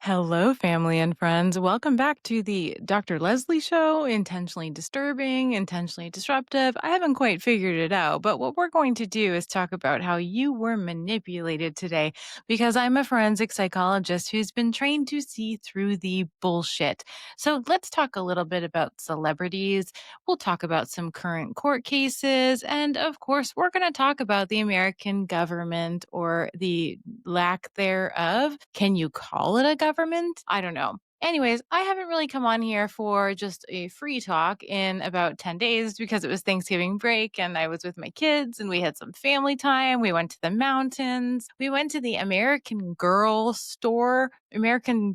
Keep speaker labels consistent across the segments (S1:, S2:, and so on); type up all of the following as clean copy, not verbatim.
S1: Hello, family and friends. Welcome back to the Dr. Leslie Show. Intentionally disturbing, intentionally disruptive. I haven't quite figured it out, but what we're going to do is talk about how you were manipulated today because I'm a forensic psychologist who's been trained to see through the bullshit. So let's talk a little bit about celebrities. We'll talk about some current court cases. And of course, we're going to talk about the American government or the lack thereof. Can you call it a government? I don't know. Anyways, I haven't really come on here for just a free talk in about 10 days because it was Thanksgiving break and I was with my kids and we had some family time. We went to the mountains. We went to the American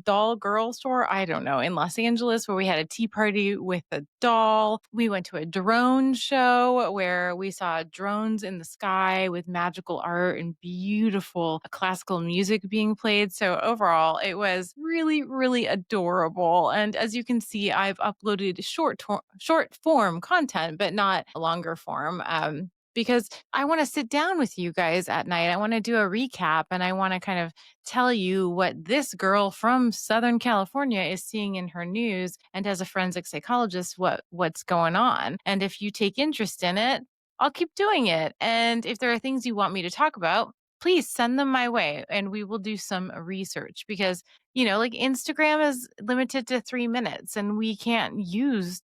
S1: Doll Girl store, I don't know, in Los Angeles where we had a tea party with a doll. We went to a drone show where we saw drones in the sky with magical art and beautiful classical music being played. So overall, it was really, really adorable. And as you can see, I've uploaded short form content, but not longer form. Because I want to sit down with you guys at night. I want to do a recap and I want to kind of tell you what this girl from Southern California is seeing in her news and as a forensic psychologist what's going on. And if you take interest in it, I'll keep doing it. And if there are things you want me to talk about, please send them my way and we will do some research because like Instagram is limited to 3 minutes and we can't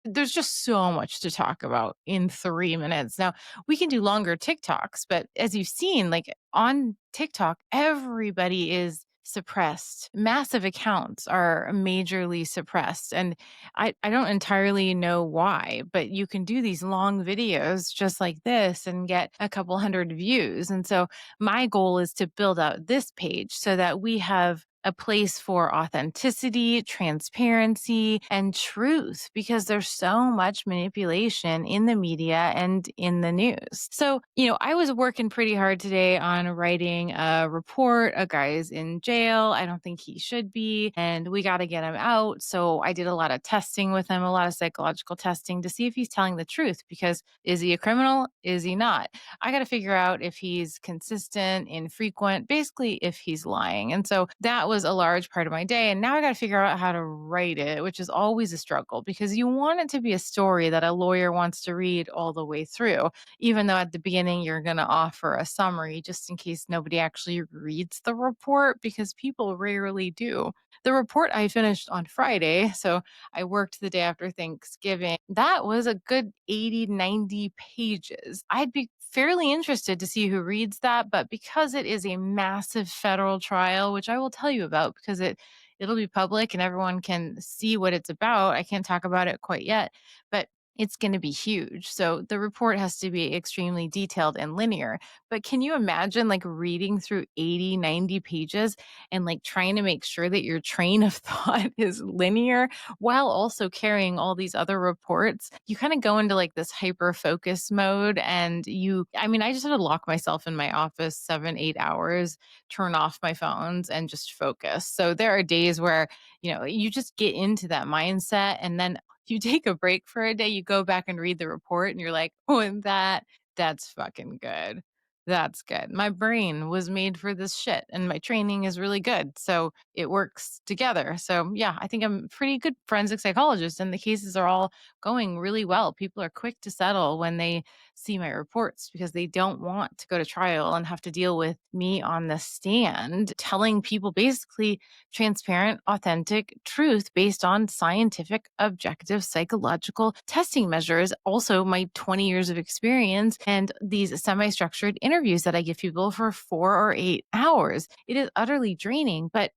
S1: there's just so much to talk about in 3 minutes. Now, we can do longer TikToks, but as you've seen, like on TikTok, everybody is suppressed. Massive accounts are majorly suppressed. And I don't entirely know why, but you can do these long videos just like this and get a couple hundred views. And so my goal is to build out this page so that we have a place for authenticity, transparency, and truth because there's so much manipulation in the media and in the news. So, I was working pretty hard today on writing a report. A guy's in jail. I don't think he should be, and we got to get him out. So, I did a lot of testing with him, a lot of psychological testing to see if he's telling the truth because is he a criminal? Is he not? I got to figure out if he's consistent, infrequent, basically if he's lying. And so that was a large part of my day. And now I got to figure out how to write it, which is always a struggle because you want it to be a story that a lawyer wants to read all the way through, even though at the beginning you're going to offer a summary just in case nobody actually reads the report because people rarely do. The report I finished on Friday, so I worked the day after Thanksgiving. That was a good 80, 90 pages. I'd be fairly interested to see who reads that, but because it is a massive federal trial, which I will tell you about because it'll be public and everyone can see what it's about. I can't talk about it quite yet, but it's going to be huge. So the report has to be extremely detailed and linear. But can you imagine like reading through 80, 90 pages and like trying to make sure that your train of thought is linear while also carrying all these other reports? You kind of go into like this hyper focus mode. And I just had to lock myself in my office 7, 8 hours, turn off my phones and just focus. So there are days where, you just get into that mindset and then you take a break for a day, you go back and read the report and you're like, oh, and that's fucking good. That's good. My brain was made for this shit and my training is really good. So it works together. So yeah, I think I'm a pretty good forensic psychologist and the cases are all going really well. People are quick to settle when they see my reports because they don't want to go to trial and have to deal with me on the stand telling people basically transparent, authentic truth based on scientific, objective, psychological testing measures. Also, my 20 years of experience and these semi structured interviews that I give people for 4 or 8 hours. It is utterly draining, but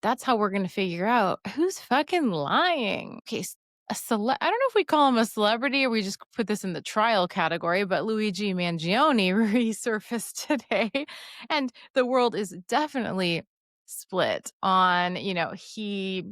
S1: that's how we're going to figure out who's fucking lying. Okay. I don't know if we call him a celebrity or we just put this in the trial category, but Luigi Mangione resurfaced today. And the world is definitely split on, he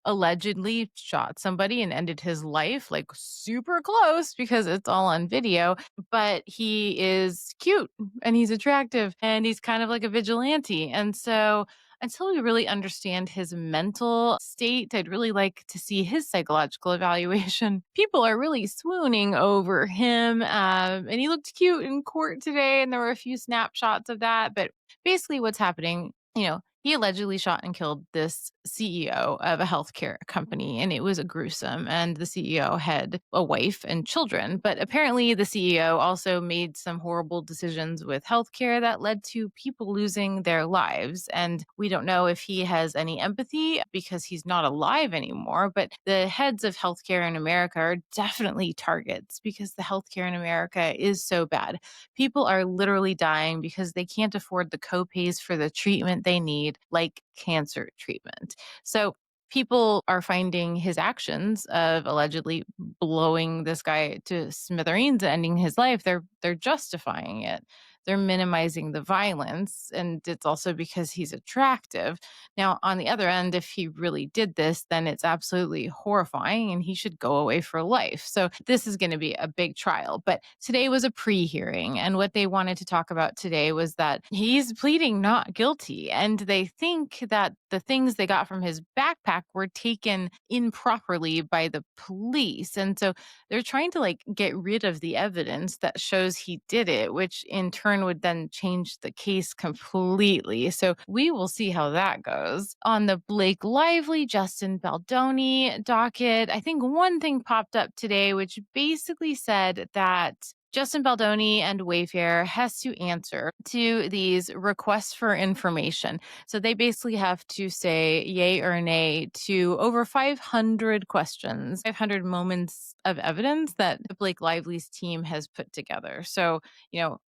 S1: allegedly shot somebody and ended his life like super close because it's all on video, but he is cute and he's attractive and he's kind of like a vigilante. And so until we really understand his mental state, I'd really like to see his psychological evaluation. People are really swooning over him. And he looked cute in court today, and there were a few snapshots of that. But basically, what's happening, he allegedly shot and killed this CEO of a healthcare company, and it was gruesome. And the CEO had a wife and children. But apparently, the CEO also made some horrible decisions with healthcare that led to people losing their lives. And we don't know if he has any empathy because he's not alive anymore. But the heads of healthcare in America are definitely targets because the healthcare in America is so bad. People are literally dying because they can't afford the copays for the treatment they need, like cancer treatment. So people are finding his actions of allegedly blowing this guy to smithereens and ending his life, they're justifying it. They're minimizing the violence, and it's also because he's attractive. Now, on the other end, if he really did this, then it's absolutely horrifying and he should go away for life. So, this is going to be a big trial. But today was a pre hearing. And what they wanted to talk about today was that he's pleading not guilty. And they think that the things they got from his backpack were taken improperly by the police. And so they're trying to like get rid of the evidence that shows he did it, which in turn would then change the case completely. So we will see how that goes. On the Blake Lively, Justin Baldoni docket, I think one thing popped up today, which basically said that Justin Baldoni and Wayfair has to answer to these requests for information. So they basically have to say yay or nay to over 500 questions, 500 moments of evidence that Blake Lively's team has put together. So,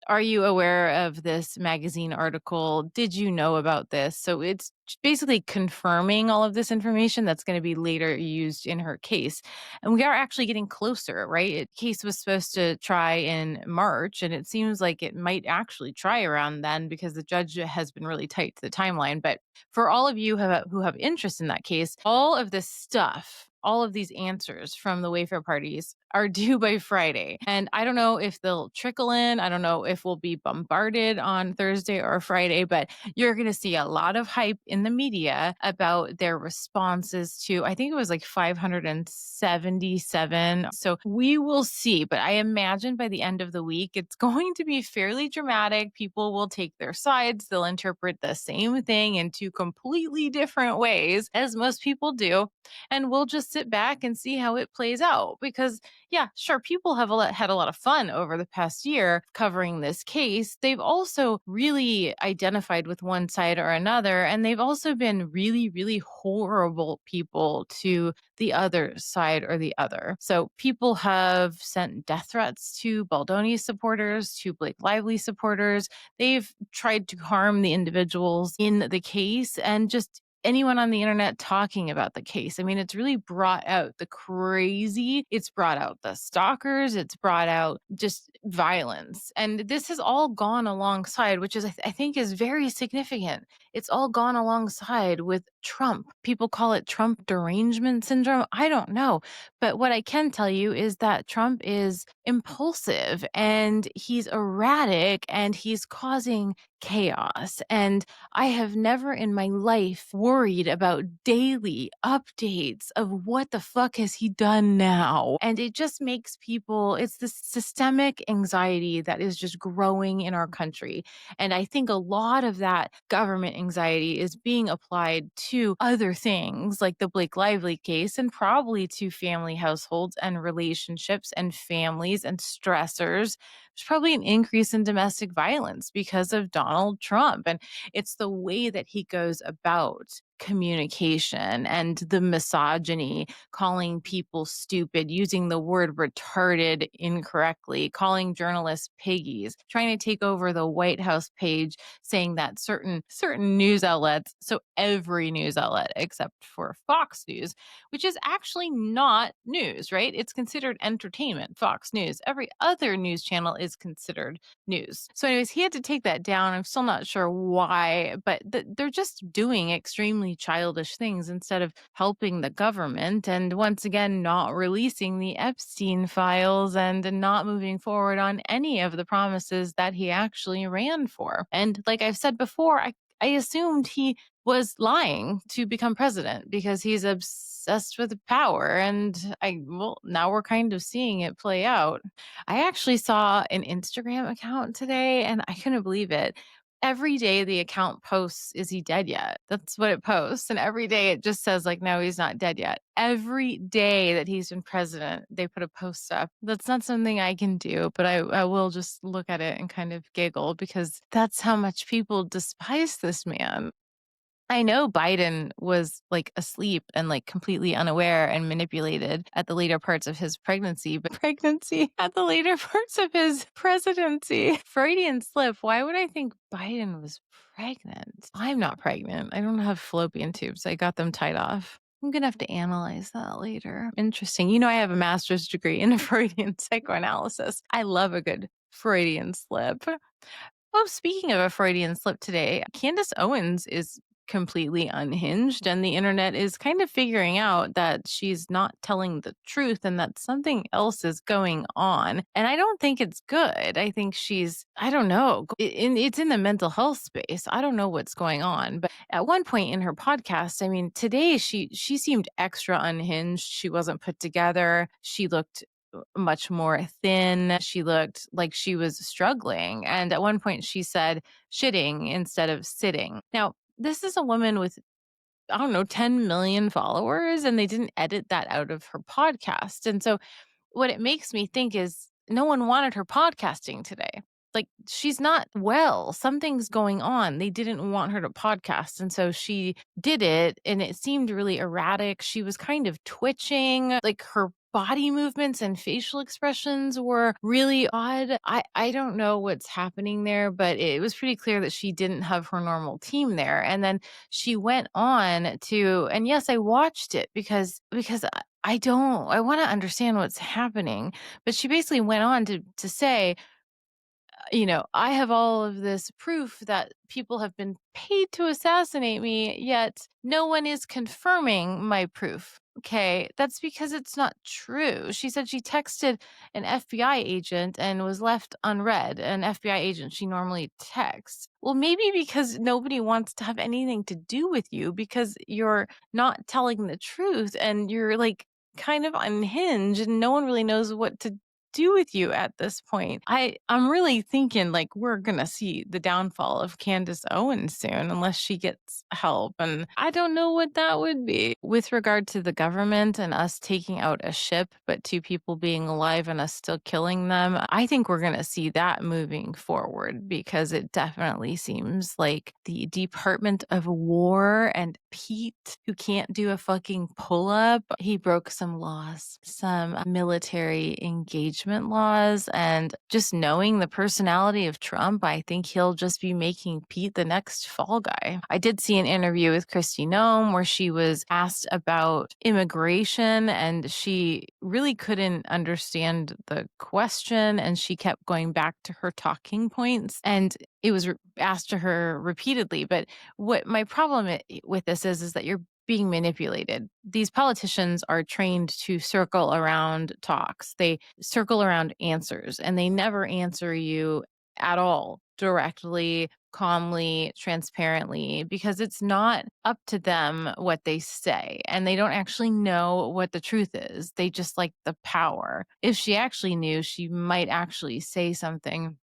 S1: are you aware of this magazine article? Did you know about this? So it's basically confirming all of this information that's going to be later used in her case. And we are actually getting closer, right? Case was supposed to try in March, and it seems like it might actually try around then because the judge has been really tight to the timeline. But for all of you who have interest in that case, all of this stuff, all of these answers from the Wayfair parties are due by Friday. And I don't know if they'll trickle in. I don't know if we'll be bombarded on Thursday or Friday, but you're going to see a lot of hype in the media about their responses to, I think it was like 577. So we will see. But I imagine by the end of the week, it's going to be fairly dramatic. People will take their sides. They'll interpret the same thing in two completely different ways, as most people do. And we'll just sit back and see how it plays out because yeah, sure, people have had a lot of fun over the past year covering this case. They've also really identified with one side or another, and they've also been really, really horrible people to the other side or the other. So people have sent death threats to Baldoni supporters, to Blake Lively supporters. They've tried to harm the individuals in the case and just anyone on the internet talking about the case. I mean, it's really brought out the crazy, it's brought out the stalkers, it's brought out just violence. And this has all gone alongside, which is, I think, is very significant. It's all gone alongside with Trump. People call it Trump derangement syndrome. I don't know. But what I can tell you is that Trump is impulsive and he's erratic and he's causing chaos. And I have never in my life worried about daily updates of what the fuck has he done now. And it just makes people, it's this systemic anxiety that is just growing in our country. And I think a lot of that government anxiety is being applied to other things like the Blake Lively case and probably to family households and relationships and families and stressors. There's probably an increase in domestic violence because of Donald Trump. And it's the way that he goes about communication and the misogyny, calling people stupid, using the word retarded incorrectly, calling journalists piggies, trying to take over the White House page, saying that certain news outlets, so every news outlet except for Fox News, which is actually not news, right? It's considered entertainment, Fox News. Every other news channel is considered news. So anyways, he had to take that down. I'm still not sure why, but they're just doing extremely childish things instead of helping the government and once again not releasing the Epstein files and not moving forward on any of the promises that he actually ran for. And like I've said before, I assumed he was lying to become president because he's obsessed with power. And now we're kind of seeing it play out. I actually saw an Instagram account today and I couldn't believe it. every day the account posts, "Is he dead yet?" That's what it posts, and every day it just says, like, "No, he's not dead yet." Every day that he's been president, they put a post up. That's not something I can do, but I will just look at it and kind of giggle because that's how much people despise this man. I know Biden was, like, asleep and, like, completely unaware and manipulated at the later parts of his pregnancy, but pregnancy at the later parts of his presidency. Freudian slip, why would I think Biden was pregnant? I'm not pregnant. I don't have fallopian tubes. I got them tied off. I'm gonna have to analyze that later. Interesting. I have a master's degree in Freudian psychoanalysis. I love a good Freudian slip. Well, speaking of a Freudian slip today, Candace Owens is completely unhinged, and the internet is kind of figuring out that she's not telling the truth and that something else is going on. And I don't think it's good. I think I don't know, it's in the mental health space. I don't know what's going on. But at one point in her podcast, I mean, today she seemed extra unhinged. She wasn't put together. She looked much more thin. She looked like she was struggling. And at one point, she said shitting instead of sitting. Now, this is a woman with, I don't know, 10 million followers, and they didn't edit that out of her podcast. And so, what it makes me think is no one wanted her podcasting today. Like, she's not well. Something's going on. They didn't want her to podcast. And so she did it, and it seemed really erratic. She was kind of twitching, like her body movements and facial expressions were really odd. I don't know what's happening there, but it was pretty clear that she didn't have her normal team there. And then she went on to, and yes, I watched it because I want to understand what's happening. But she basically went on to say, I have all of this proof that people have been paid to assassinate me, yet no one is confirming my proof. Okay, that's because it's not true. She said she texted an FBI agent and was left unread. An FBI agent she normally texts. Well, maybe because nobody wants to have anything to do with you because you're not telling the truth and you're like kind of unhinged and no one really knows what to do with you at this point. I'm really thinking like we're gonna see the downfall of Candace Owens soon unless she gets help. And I don't know what that would be. With regard to the government and us taking out a ship, but two people being alive and us still killing them, I think we're gonna see that moving forward because it definitely seems like the Department of War and Pete, who can't do a fucking pull up, he broke some laws, some military engagement laws. And just knowing the personality of Trump, I think he'll just be making Pete the next fall guy. I did see an interview with Kristi Noem where she was asked about immigration and she really couldn't understand the question and she kept going back to her talking points. And it was asked to her repeatedly. But what my problem with this is that you're being manipulated. These politicians are trained to circle around talks. They circle around answers and they never answer you at all directly, calmly, transparently, because it's not up to them what they say. And they don't actually know what the truth is. They just like the power. If she actually knew, she might actually say something.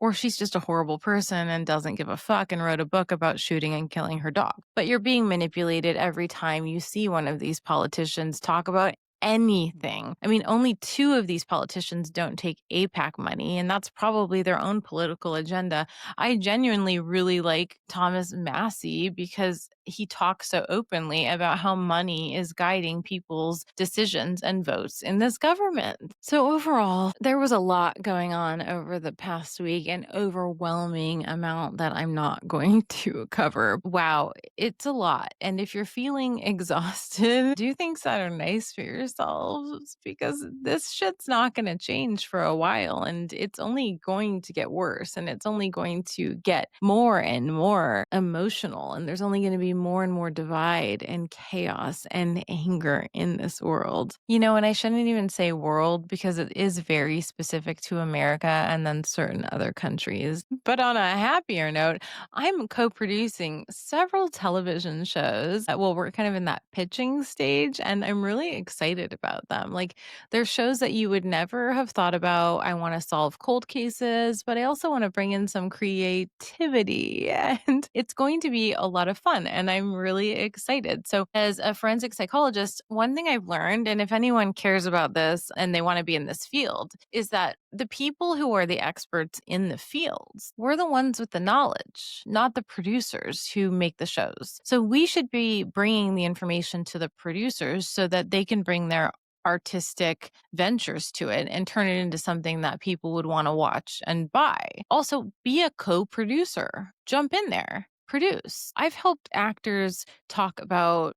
S1: Or she's just a horrible person and doesn't give a fuck and wrote a book about shooting and killing her dog. But you're being manipulated every time you see one of these politicians talk about anything. I mean, only two of these politicians don't take APAC money, and that's probably their own political agenda. I genuinely really like Thomas Massey because he talks so openly about how money is guiding people's decisions and votes in this government. So overall, there was a lot going on over the past week, an overwhelming amount that I'm not going to cover. Wow, it's a lot. And if you're feeling exhausted, do things that are nice for yourselves because this shit's not going to change for a while and it's only going to get worse and it's only going to get more and more emotional and there's only going to be be more and more divide and chaos and anger in this world. And I shouldn't even say world because it is very specific to America and then certain other countries. But on a happier note, I'm co producing several television shows. Well, we're kind of in that pitching stage, and I'm really excited about them. Like, they're shows that you would never have thought about. I want to solve cold cases, but I also want to bring in some creativity. And it's going to be a lot of fun. And I'm really excited. So, as a forensic psychologist, one thing I've learned, and if anyone cares about this and they want to be in this field, is that the people who are the experts in the fields, we're the ones with the knowledge, not the producers who make the shows. So, we should be bringing the information to the producers so that they can bring their artistic ventures to it and turn it into something that people would want to watch and buy. Also, be a co producer, jump in there, produce. I've helped actors talk about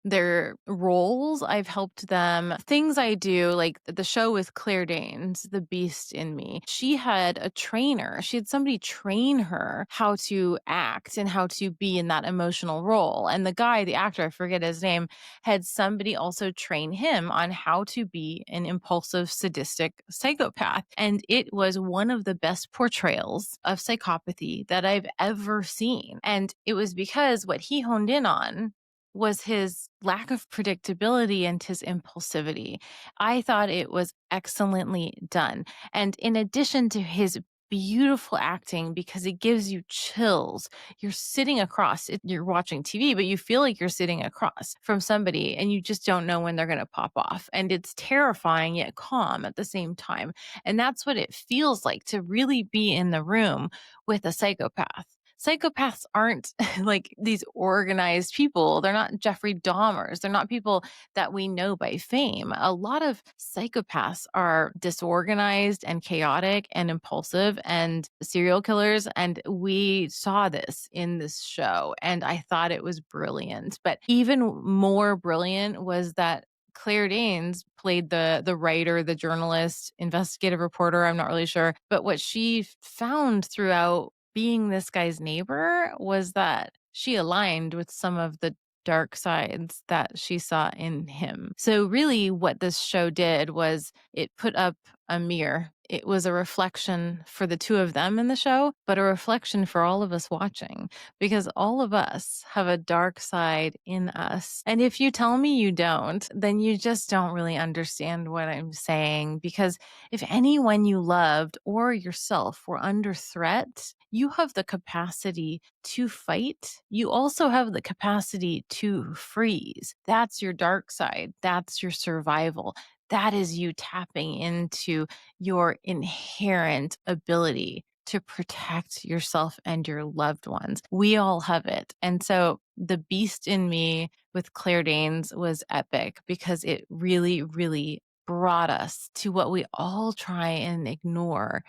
S1: their roles. I've helped them. Things I do, like the show with Claire Danes, The Beast in Me. She had a trainer. She had somebody train her how to act and how to be in that emotional role. And the guy, the actor, I forget his name, had somebody also train him on how to be an impulsive, sadistic psychopath. And it was one of the best portrayals of psychopathy that I've ever seen. And it was because what he honed in on was his lack of predictability and his impulsivity. I thought it was excellently done. And in addition to his beautiful acting, because it gives you chills, you're sitting across, you're watching TV, but you feel like you're sitting across from somebody and you just don't know when they're going to pop off. And it's terrifying yet calm at the same time. And that's what it feels like to really be in the room with a psychopath. Psychopaths aren't like these organized people. They're not Jeffrey Dahmers. They're not people that we know by fame. A lot of psychopaths are disorganized and chaotic and impulsive and serial killers. And we saw this in this show. And I thought it was brilliant. But even more brilliant was that Claire Danes played the writer, the journalist, investigative reporter, I'm not really sure. But what she found throughout being this guy's neighbor was that she aligned with some of the dark sides that she saw in him. So really what this show did was it put up a mirror. It was a reflection for the two of them in the show, but a reflection for all of us watching because all of us have a dark side in us. And if you tell me you don't, then you just don't really understand what I'm saying because if anyone you loved or yourself were under threat, you have the capacity to fight. You also have the capacity to freeze. That's your dark side. That's your survival. That is you tapping into your inherent ability to protect yourself and your loved ones. We all have it. And so the beast in me with Claire Danes was epic because it really, really brought us to what we all try and ignore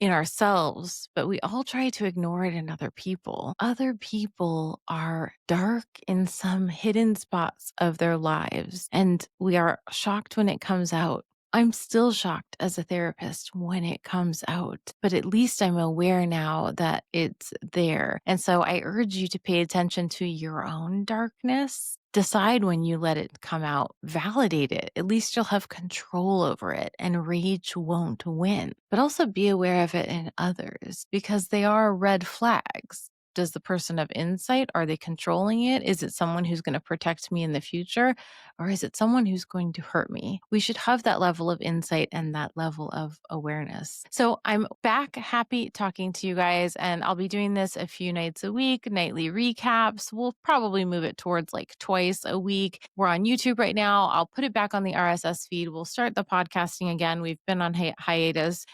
S1: in ourselves, but we all try to ignore it in other people. Other people are dark in some hidden spots of their lives, and we are shocked when it comes out. I'm still shocked as a therapist when it comes out, but at least I'm aware now that it's there. And so I urge you to pay attention to your own darkness. Decide when you let it come out, validate it. At least you'll have control over it and rage won't win. But also be aware of it in others because they are red flags. Does the person have insight? Are they controlling it? Is it someone who's going to protect me in the future? Or is it someone who's going to hurt me? We should have that level of insight and that level of awareness. So I'm back happy talking to you guys, and I'll be doing this a few nights a week, nightly recaps. We'll probably move it towards like twice a week. We're on YouTube right now. I'll put it back on the RSS feed. We'll start the podcasting again. We've been on hiatus,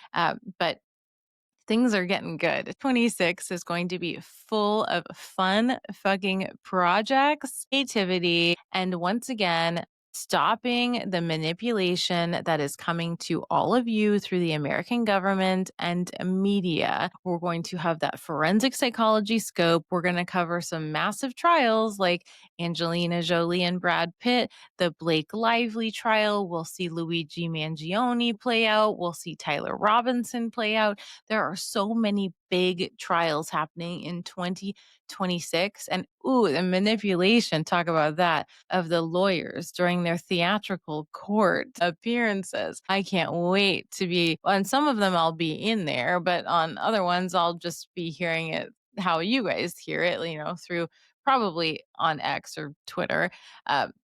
S1: but things are getting good. 26 is going to be full of fun fucking projects, creativity, and once again, stopping the manipulation that is coming to all of you through the American government and media. We're going to have that forensic psychology scope. We're going to cover some massive trials like Angelina Jolie and Brad Pitt, the Blake Lively trial. We'll see Luigi Mangione play out. We'll see Tyler Robinson play out. There are so many big trials happening in 2026. And ooh, the manipulation, talk about that, of the lawyers during their theatrical court appearances. I can't wait to be on some of them. I'll be in there, but on other ones, I'll just be hearing it how you guys hear it, through probably on X or Twitter,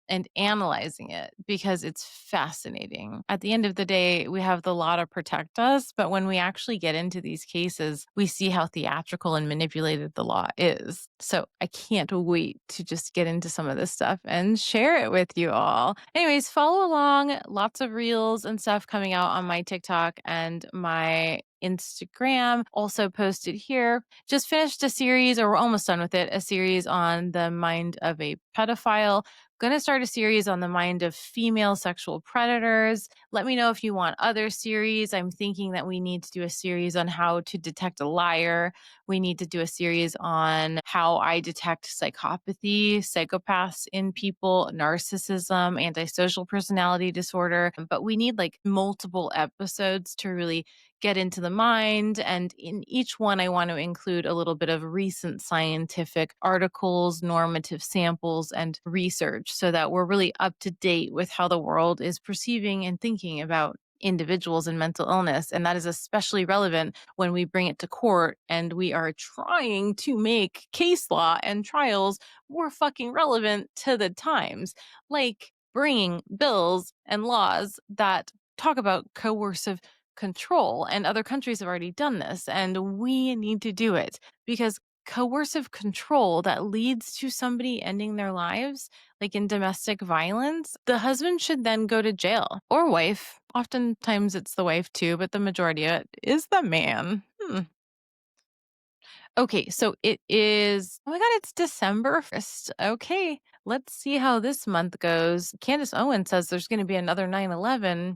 S1: and analyzing it because it's fascinating. At the end of the day, we have the law to protect us, but when we actually get into these cases, we see how theatrical and manipulated the law is. So I can't wait to just get into some of this stuff and share it with you all. Anyways, follow along. Lots of reels and stuff coming out on my TikTok and my Instagram, also posted here. Just finished a series, or we're almost done with it, a series on the mind of a pedophile. Going to start a series on the mind of female sexual predators. Let me know if you want other series. I'm thinking that we need to do a series on how to detect a liar. We need to do a series on how I detect psychopathy, psychopaths in people, narcissism, antisocial personality disorder. But we need like multiple episodes to really get into the mind. And in each one, I want to include a little bit of recent scientific articles, normative samples, and research so that we're really up to date with how the world is perceiving and thinking about individuals and mental illness. And that is especially relevant when we bring it to court and we are trying to make case law and trials more fucking relevant to the times, like bringing bills and laws that talk about coercive control. And other countries have already done this, and we need to do it because coercive control that leads to somebody ending their lives, like in domestic violence, the husband should then go to jail, or wife. Oftentimes it's the wife too, but the majority of it is the man. Okay, so it is, oh my God, it's December 1st. Okay, let's see how this month goes. Candace Owens says there's going to be another 9/11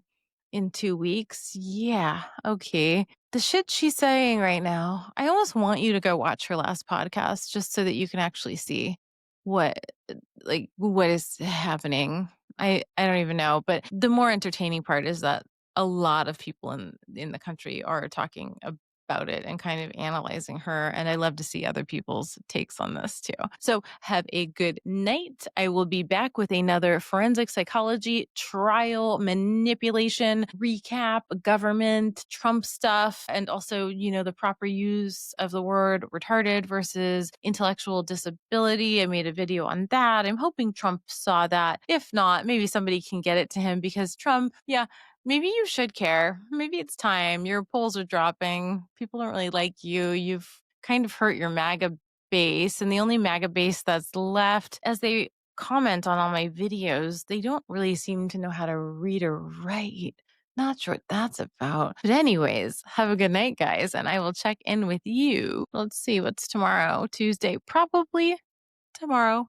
S1: in 2 weeks. Yeah, okay. The shit she's saying right now, I almost want you to go watch her last podcast just so that you can actually see what what is happening. I don't even know, but the more entertaining part is that a lot of people in the country are talking about it and kind of analyzing her. And I love to see other people's takes on this too. So have a good night. I will be back with another forensic psychology trial manipulation recap, government, Trump stuff, and also, the proper use of the word retarded versus intellectual disability. I made a video on that. I'm hoping Trump saw that. If not, maybe somebody can get it to him because Trump, yeah, maybe you should care. Maybe it's time. Your polls are dropping. People don't really like you. You've kind of hurt your MAGA base. And the only MAGA base that's left, as they comment on all my videos, they don't really seem to know how to read or write. Not sure what that's about. But, anyways, have a good night, guys. And I will check in with you. Let's see what's tomorrow. Tuesday, probably tomorrow.